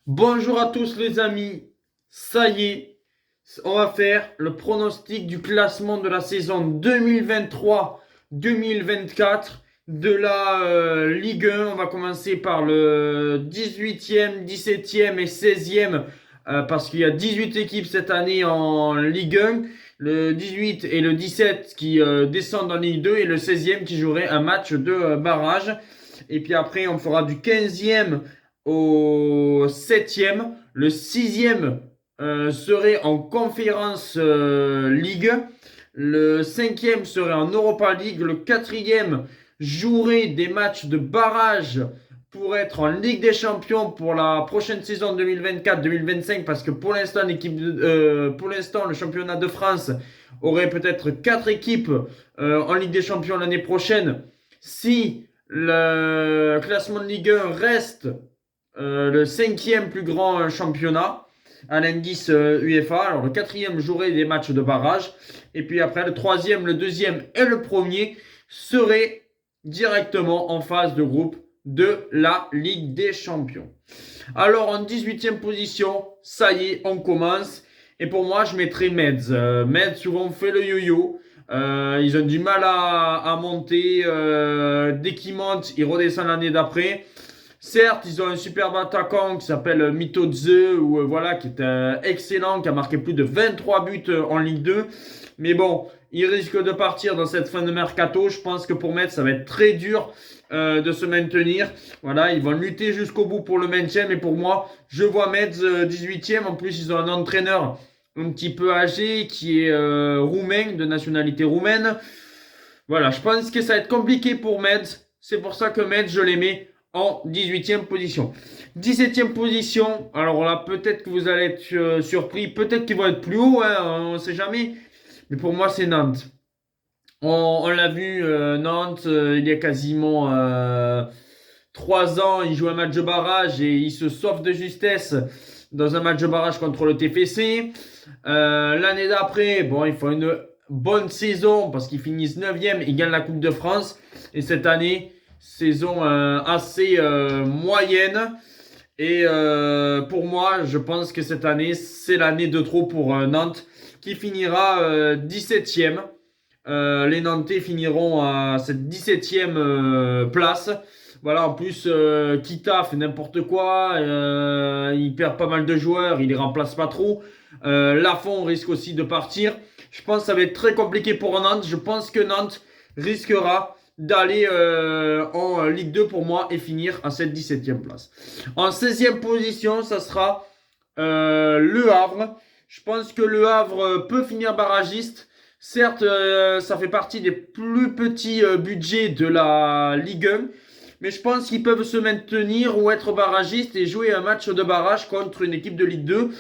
Bonjour à tous les amis, ça y est, on va faire le pronostic du classement de la saison 2023-2024 de la Ligue 1. On va commencer par le 18e, 17e et 16e parce qu'il y a 18 équipes cette année en Ligue 1. Le 18 et le 17 qui descendent en Ligue 2 et le 16e qui jouerait un match de barrage. Et puis après, on fera du 15e au 7e. Le 6e serait en Conférence League. Le 5e serait en Europa League. Le 4e jouerait des matchs de barrage pour être en Ligue des Champions pour la prochaine saison 2024-2025 parce que pour l'instant, le championnat de France aurait peut-être 4 équipes en Ligue des Champions l'année prochaine si le classement de Ligue 1 reste le 5e plus grand championnat à l'indice UEFA. Alors le 4e jouerait des matchs de barrage. Et puis après, le 3e, le 2e et le 1er seraient directement en phase de groupe de la Ligue des Champions. Alors en 18e position, ça y est, on commence. Et pour moi, je mettrais Metz. Metz souvent fait le yo-yo. Ils ont du mal à monter. Dès qu'ils montent, ils redescendent l'année d'après. Certes, ils ont un superbe attaquant qui s'appelle Mitodze, voilà, qui est excellent, qui a marqué plus de 23 buts en Ligue 2. Mais bon, il risque de partir dans cette fin de mercato. Je pense que pour Metz, ça va être très dur de se maintenir. Voilà, ils vont lutter jusqu'au bout pour le maintien. Mais pour moi, je vois Metz 18e. En plus, ils ont un entraîneur un petit peu âgé qui est roumain, de nationalité roumaine. Voilà, je pense que ça va être compliqué pour Metz. C'est pour ça que Metz, je les mets en 18e position. 17e position, alors là, peut-être que vous allez être surpris, peut-être qu'ils vont être plus haut, hein, on ne sait jamais. Mais pour moi, c'est Nantes. On l'a vu, Nantes, il y a quasiment 3 ans, ils jouent un match de barrage et ils se sauvent de justesse dans un match de barrage contre le TFC. L'année d'après, bon, ils font une bonne saison parce qu'ils finissent 9e, ils gagnent la Coupe de France. Et cette année, saison assez moyenne. Et pour moi, je pense que cette année, c'est l'année de trop pour Nantes qui finira 17e. Les Nantais finiront à cette 17e place. Voilà, en plus, Kita fait n'importe quoi. Il perd pas mal de joueurs. Il les remplace pas trop. Lafont risque aussi de partir. Je pense que ça va être très compliqué pour Nantes. Je pense que Nantes risquera d'aller en Ligue 2 pour moi et finir à cette 17e place. En 16e position, ça sera Le Havre. Je pense que Le Havre peut finir barragiste. Certes, ça fait partie des plus petits budgets de la Ligue 1. Mais je pense qu'ils peuvent se maintenir ou être barragistes et jouer un match de barrage contre une équipe de Ligue 2.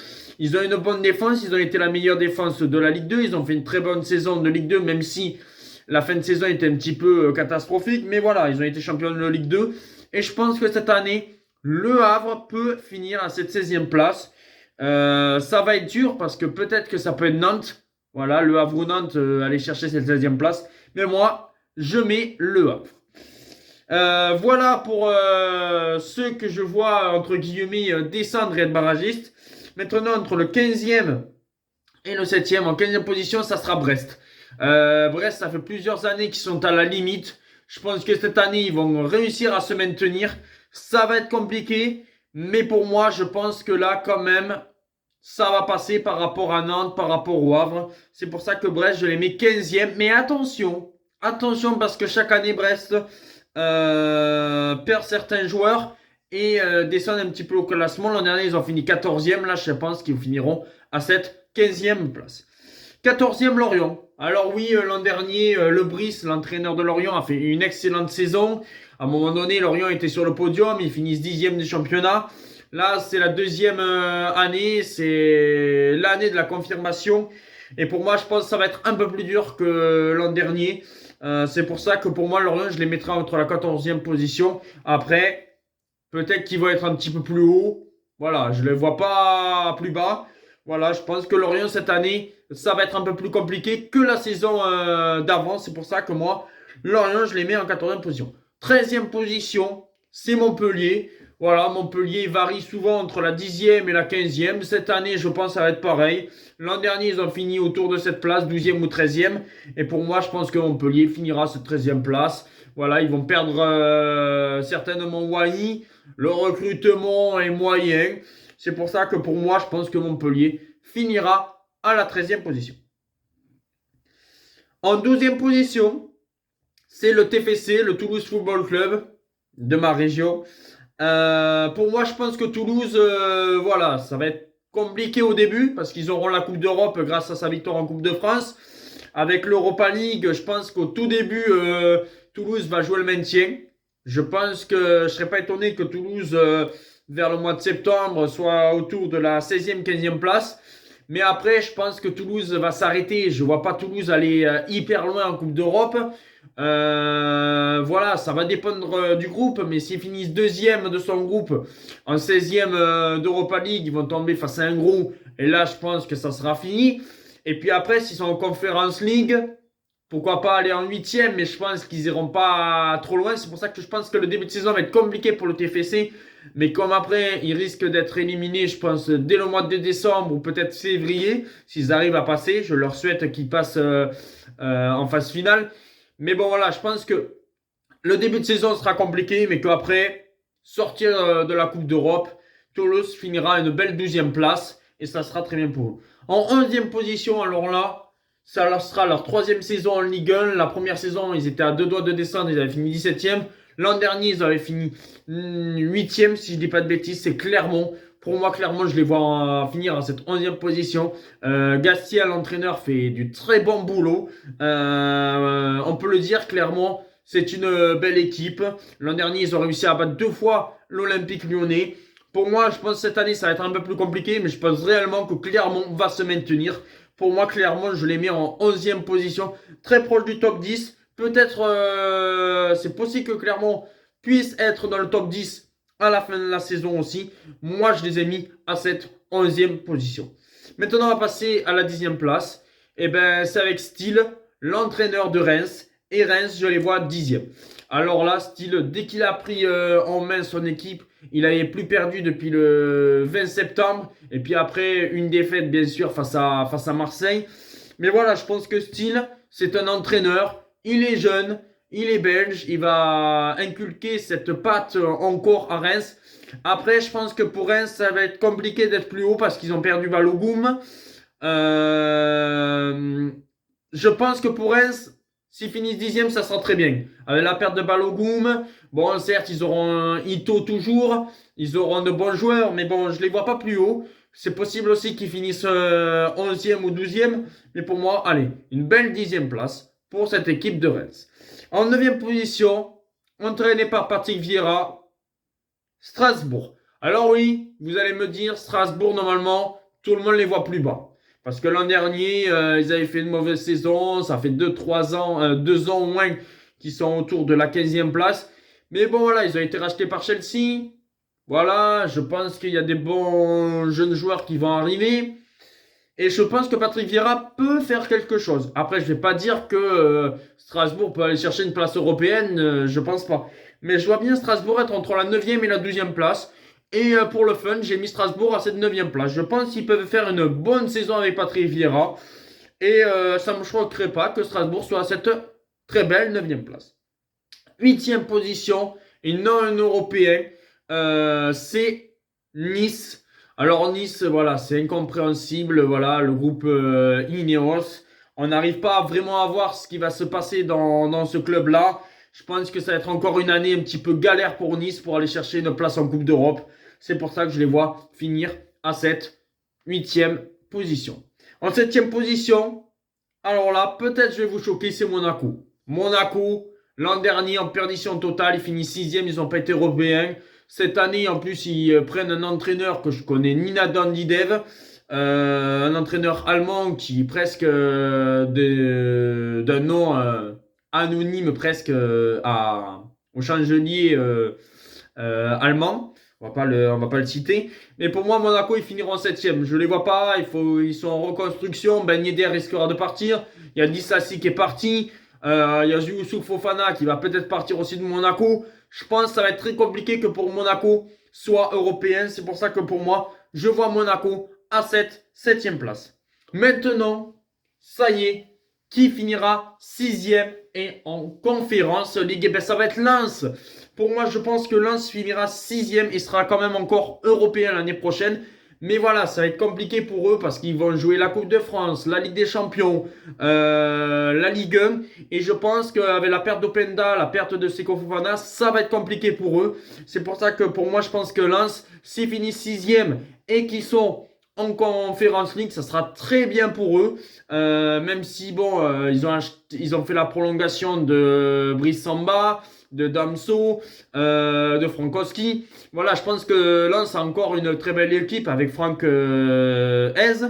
Ils ont une bonne défense. Ils ont été la meilleure défense de la Ligue 2. Ils ont fait une très bonne saison de Ligue 2, même si la fin de saison était un petit peu catastrophique. Mais voilà, ils ont été champions de la Ligue 2. Et je pense que cette année, Le Havre peut finir à cette 16e place. Ça va être dur parce que peut-être que ça peut être Nantes. Voilà, Le Havre ou Nantes, aller chercher cette 16e place. Mais moi, je mets Le Havre. Voilà pour ceux que je vois, entre guillemets, descendre et être barragistes. Maintenant, entre le 15e et le 7e, en 15e position, ça sera Brest. Brest, ça fait plusieurs années qu'ils sont à la limite. Je pense que cette année, ils vont réussir à se maintenir. Ça va être compliqué. Mais pour moi, je pense que là, quand même, ça va passer par rapport à Nantes, par rapport au Havre. C'est pour ça que Brest, je les mets 15e. Mais attention, attention parce que chaque année, Brest perd certains joueurs et descend un petit peu au classement. L'an dernier, ils ont fini 14e. Là, je pense qu'ils finiront à cette 15e place. 14e, Lorient. Alors oui, l'an dernier, Le Brice, l'entraîneur de Lorient, a fait une excellente saison. À un moment donné, Lorient était sur le podium. Ils finissent 10e du championnat. Là, c'est la deuxième année. C'est l'année de la confirmation. Et pour moi, je pense que ça va être un peu plus dur que l'an dernier. C'est pour ça que pour moi, Lorient, je les mettrai entre la 14e position. Après, peut-être qu'ils vont être un petit peu plus haut. Voilà, je ne les vois pas plus bas. Voilà, je pense que Lorient, cette année, ça va être un peu plus compliqué que la saison d'avant. C'est pour ça que moi, Lorient, je les mets en 14e position. 13e position, c'est Montpellier. Voilà, Montpellier varie souvent entre la 10e et la 15e. Cette année, je pense que ça va être pareil. L'an dernier, ils ont fini autour de cette place, 12e ou 13e. Et pour moi, je pense que Montpellier finira cette 13e place. Voilà, ils vont perdre certainement Wai. Le recrutement est moyen. C'est pour ça que pour moi, je pense que Montpellier finira à la 13e position. En 12e position, c'est le TFC, le Toulouse Football Club de ma région. Pour moi, je pense que Toulouse, voilà, ça va être compliqué au début parce qu'ils auront la Coupe d'Europe grâce à sa victoire en Coupe de France. Avec l'Europa League, je pense qu'au tout début, Toulouse va jouer le maintien. Je pense que je ne serais pas étonné que Toulouse, vers le mois de septembre, soit autour de la 16e, 15e place. Mais après, je pense que Toulouse va s'arrêter. Je ne vois pas Toulouse aller hyper loin en Coupe d'Europe. Voilà, ça va dépendre du groupe, mais s'ils finissent deuxième de son groupe en 16e d'Europa League, ils vont tomber face à un gros. Et là, je pense que ça sera fini. Et puis après, s'ils sont en Conference League, pourquoi pas aller en 8e, mais je pense qu'ils iront pas trop loin. C'est pour ça que je pense que le début de saison va être compliqué pour le TFC. Mais comme après, ils risquent d'être éliminés, je pense, dès le mois de décembre ou peut-être février, s'ils arrivent à passer. Je leur souhaite qu'ils passent en phase finale. Mais bon, voilà, je pense que le début de saison sera compliqué, mais qu'après, sortir de la Coupe d'Europe, Toulouse finira à une belle 12e place et ça sera très bien pour eux. En 11e position, alors là, ça leur sera leur 3e saison en Ligue 1. La première saison, ils étaient à 2 doigts de descendre, ils avaient fini 17e. L'an dernier, ils avaient fini 8e, si je ne dis pas de bêtises, c'est Clermont. Pour moi, Clermont, je les vois finir à cette 11e position. Gastier, l'entraîneur, fait du très bon boulot. On peut le dire, Clermont, c'est une belle équipe. L'an dernier, ils ont réussi à battre 2 fois l'Olympique Lyonnais. Pour moi, je pense que cette année, ça va être un peu plus compliqué, mais je pense réellement que Clermont va se maintenir. Pour moi, Clermont, je les mets en 11e position, très proche du top 10. Peut-être, c'est possible que Clermont puisse être dans le top 10 à la fin de la saison aussi. Moi, je les ai mis à cette 11e position. Maintenant, on va passer à la 10e place. Et ben, c'est avec style, l'entraîneur de Reims. Et Reims, je les vois 10e. Alors là, style, dès qu'il a pris en main son équipe, il n'avait plus perdu depuis le 20 septembre. Et puis après, une défaite, bien sûr, face à Marseille. Mais voilà, je pense que Style, c'est un entraîneur. Il est jeune, il est belge. Il va inculquer cette patte encore à Reims. Après, je pense que pour Reims, ça va être compliqué d'être plus haut parce qu'ils ont perdu Balogun. Je pense que pour Reims, s'ils finissent 10e, ça sera très bien. Avec la perte de Balogun, bon, certes, ils auront un Ito toujours. Ils auront de bons joueurs, mais bon, je ne les vois pas plus haut. C'est possible aussi qu'ils finissent 11e ou 12e. Mais pour moi, allez, une belle 10e place pour cette équipe de Reims. En 9e position, entraîné par Patrick Vieira, Strasbourg. Alors oui, vous allez me dire, Strasbourg, normalement, tout le monde les voit plus bas. Parce que l'an dernier, ils avaient fait une mauvaise saison. Ça fait 2-3 ans, 2 ans au moins qu'ils sont autour de la 15e place. Mais bon, voilà, ils ont été rachetés par Chelsea. Voilà, je pense qu'il y a des bons jeunes joueurs qui vont arriver. Et je pense que Patrick Vieira peut faire quelque chose. Après, je ne vais pas dire que Strasbourg peut aller chercher une place européenne. Je pense pas. Mais je vois bien Strasbourg être entre la 9e et la 12e place. Et pour le fun, j'ai mis Strasbourg à cette 9e place. Je pense qu'ils peuvent faire une bonne saison avec Patrick Vieira. Et ça ne me choquerait pas que Strasbourg soit à cette très belle 9e place. 8e position, et non un Européen, c'est Nice. Alors Nice, voilà, c'est incompréhensible. Voilà, le groupe Ineos. On n'arrive pas vraiment à voir ce qui va se passer dans ce club-là. Je pense que ça va être encore une année un petit peu galère pour Nice pour aller chercher une place en Coupe d'Europe. C'est pour ça que je les vois finir à cette 8e position. En 7e position, alors là, peut-être je vais vous choquer, c'est Monaco. Monaco, l'an dernier en perdition totale, ils finissent 6e, ils n'ont pas été européens. Cette année, en plus, ils prennent un entraîneur que je connais, Nina Dandidev, un entraîneur allemand qui est presque d'un nom anonyme presque au chancelier allemand. On va pas le citer. Mais pour moi, Monaco, ils finiront 7e. Je les vois pas. Ils sont en reconstruction. Ben Yedder risquera de partir. Il y a Disasi qui est parti. Il y a Youssouf Fofana qui va peut-être partir aussi de Monaco. Je pense que ça va être très compliqué que pour Monaco soit européen. C'est pour ça que pour moi, je vois Monaco à 7e place. Maintenant, ça y est, qui finira 6e et en conférence Ligue? Eh ben, ça va être Lens. Pour moi, je pense que Lens finira 6e et sera quand même encore européen l'année prochaine. Mais voilà, ça va être compliqué pour eux parce qu'ils vont jouer la Coupe de France, la Ligue des Champions, la Ligue 1. Et je pense qu'avec la perte d'Openda, la perte de Seko Fofana, ça va être compliqué pour eux. C'est pour ça que pour moi, je pense que Lens, s'ils finissent 6e et qu'ils sont en Conference League, ça sera très bien pour eux. Même si, bon, ils ont fait la prolongation de Brice Samba, de Damso, de Frankowski. Voilà, je pense que Lens a encore une très belle équipe avec Franck Hez.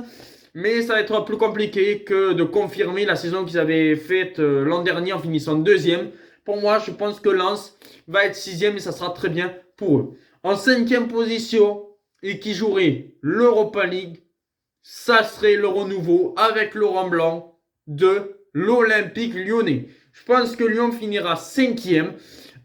Mais ça va être plus compliqué que de confirmer la saison qu'ils avaient faite l'an dernier en finissant 2e. Pour moi, je pense que Lens va être 6e et ça sera très bien pour eux. En 5e position, et qui jouerait l'Europa League, ça serait le renouveau avec Laurent Blanc de l'Olympique Lyonnais. Je pense que Lyon finira 5e.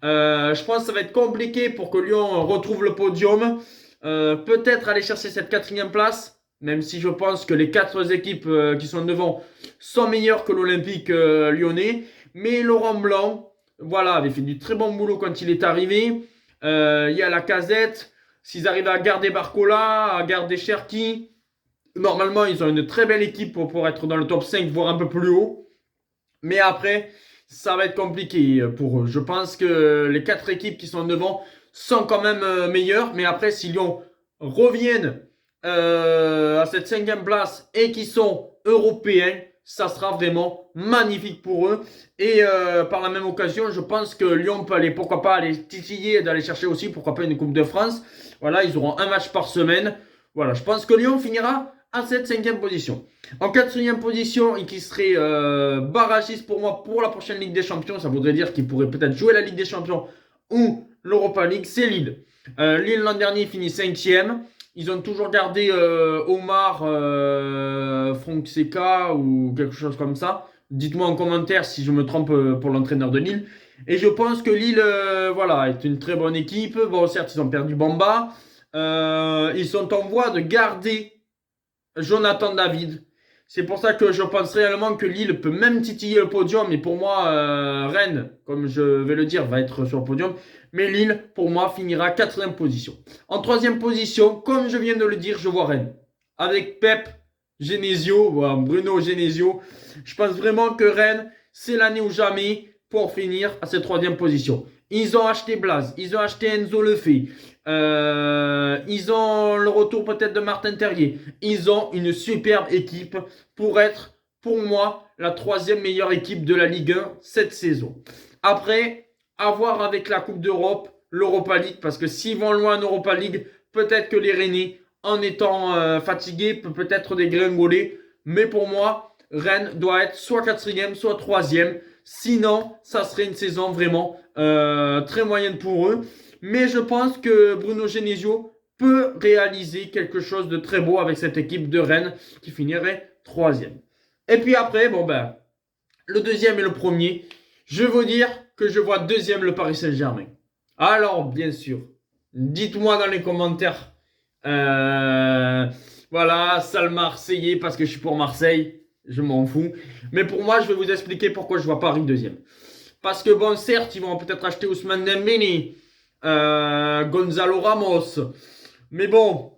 Je pense que ça va être compliqué pour que Lyon retrouve le podium. Peut-être aller chercher cette 4e place, même si je pense que les 4 équipes qui sont devant sont meilleures que l'Olympique Lyonnais. Mais Laurent Blanc, voilà, avait fait du très bon boulot quand il est arrivé. Il y a la Casette. S'ils arrivent à garder Barcola, à garder Cherki, normalement, ils ont une très belle équipe pour être dans le top 5, voire un peu plus haut. Mais après, ça va être compliqué pour eux. Je pense que les 4 équipes qui sont devant sont quand même meilleures. Mais après, si Lyon reviennent à cette 5e place et qui sont européens, ça sera vraiment magnifique pour eux. Et par la même occasion, je pense que Lyon peut aller, pourquoi pas, aller titiller et d'aller chercher aussi, pourquoi pas, une Coupe de France. Voilà, ils auront un match par semaine. Voilà, je pense que Lyon finira à cette 5e position. En 4e position, et qui serait barragiste pour moi pour la prochaine Ligue des Champions, ça voudrait dire qu'il pourrait peut-être jouer la Ligue des Champions ou l'Europa League, c'est Lille. Lille l'an dernier finit 5e. Ils ont toujours gardé Omar Fonseca ou quelque chose comme ça. Dites-moi en commentaire si je me trompe pour l'entraîneur de Lille. Et je pense que Lille, voilà, est une très bonne équipe. Bon, certes, ils ont perdu Bamba. Ils sont en voie de garder Jonathan David. C'est pour ça que je pense réellement que Lille peut même titiller le podium. Mais pour moi, Rennes, comme je vais le dire, va être sur le podium. Mais Lille, pour moi, finira 4e position. En 3e position, comme je viens de le dire, je vois Rennes. Avec Pep Genesio, voilà, Bruno Genesio. Je pense vraiment que Rennes, c'est l'année ou jamais pour finir à cette 3e position. Ils ont acheté Blaze, ils ont acheté Enzo Lefebvre. Ils ont le retour peut-être de Martin Terrier. Ils ont une superbe équipe pour être, pour moi, la 3e meilleure équipe de la Ligue 1 cette saison. Après, à voir avec la Coupe d'Europe, l'Europa League, parce que s'ils vont loin en Europa League, peut-être que les Rennais, en étant fatigués, peuvent peut-être dégringoler. Mais pour moi, Rennes doit être soit 4e, soit 3e. Sinon, ça serait une saison vraiment très moyenne pour eux. Mais je pense que Bruno Genesio peut réaliser quelque chose de très beau avec cette équipe de Rennes qui finirait 3e. Et puis après, bon ben, le 2e et le 1er, je veux dire que je vois 2e le Paris Saint-Germain. Alors, bien sûr, dites-moi dans les commentaires, voilà, sale Marseillais parce que je suis pour Marseille, je m'en fous. Mais pour moi, je vais vous expliquer pourquoi je vois Paris 2e. Parce que bon, certes, ils vont peut-être acheter Ousmane Dembélé, Gonzalo Ramos. Mais bon,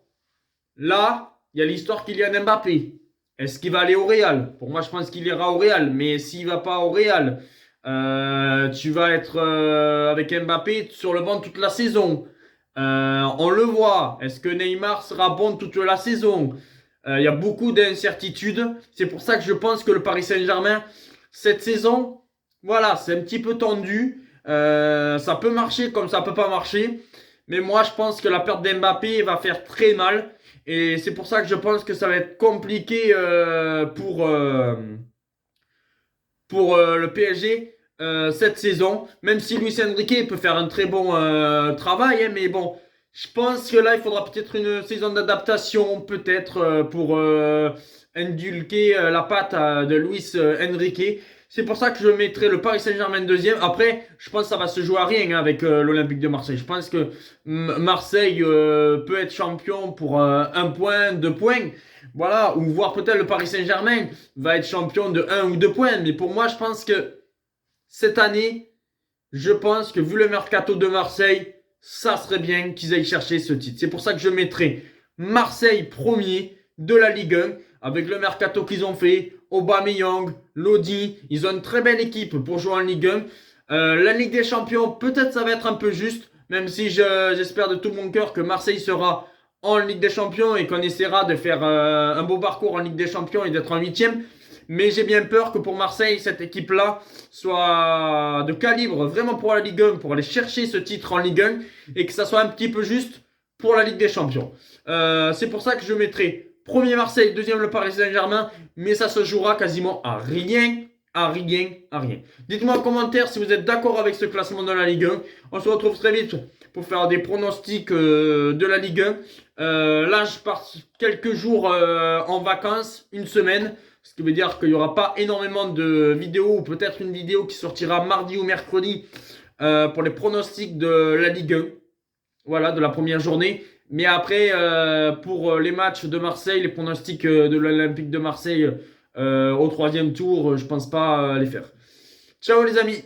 là, il y a l'histoire Kylian Mbappé. Est-ce qu'il va aller au Real? Pour moi, je pense qu'il ira au Real. Mais s'il va pas au Real, tu vas être avec Mbappé sur le banc toute la saison. On le voit. Est-ce que Neymar sera bon toute la saison? Il y a beaucoup d'incertitudes. C'est pour ça que je pense que le Paris Saint-Germain, cette saison, voilà, c'est un petit peu tendu. Ça peut marcher comme ça peut pas marcher. Mais moi, je pense que la perte d'Mbappé va faire très mal. Et c'est pour ça que je pense que ça va être compliqué pour le PSG cette saison. Même si Luis Enrique peut faire un très bon travail. Hein, mais bon, Je pense que là, il faudra peut-être une saison d'adaptation, peut-être pour indulquer la patte de Luis Enrique. C'est pour ça que je mettrai le Paris Saint-Germain deuxième. Après, je pense que ça va se jouer à rien hein, avec l'Olympique de Marseille. Je pense que Marseille peut être champion pour un point, 2 points. Voilà, ou voir peut-être le Paris Saint-Germain va être champion de 1 ou 2 points. Mais pour moi, je pense que cette année, je pense que vu le mercato de Marseille, ça serait bien qu'ils aillent chercher ce titre. C'est pour ça que je mettrai Marseille premier de la Ligue 1 avec le mercato qu'ils ont fait. Aubameyang, Lodi, ils ont une très belle équipe pour jouer en Ligue 1. La Ligue des Champions, peut-être ça va être un peu juste, même si j'espère de tout mon cœur que Marseille sera en Ligue des Champions et qu'on essaiera de faire un beau parcours en Ligue des Champions et d'être en huitième. Mais j'ai bien peur que pour Marseille, cette équipe-là soit de calibre vraiment pour la Ligue 1, pour aller chercher ce titre en Ligue 1 et que ça soit un petit peu juste pour la Ligue des Champions. C'est pour ça que je mettrai premier Marseille, deuxième le Paris Saint-Germain, mais ça se jouera quasiment à rien, à rien, à rien. Dites-moi en commentaire si vous êtes d'accord avec ce classement de la Ligue 1. On se retrouve très vite pour faire des pronostics de la Ligue 1. Là, je pars quelques jours en vacances, une semaine. Ce qui veut dire qu'il n'y aura pas énormément de vidéos, ou peut-être une vidéo qui sortira mardi ou mercredi pour les pronostics de la Ligue 1. Voilà, de la première journée. Mais après, pour les matchs de Marseille, les pronostics de l'Olympique de Marseille au troisième tour, je pense pas les faire. Ciao les amis!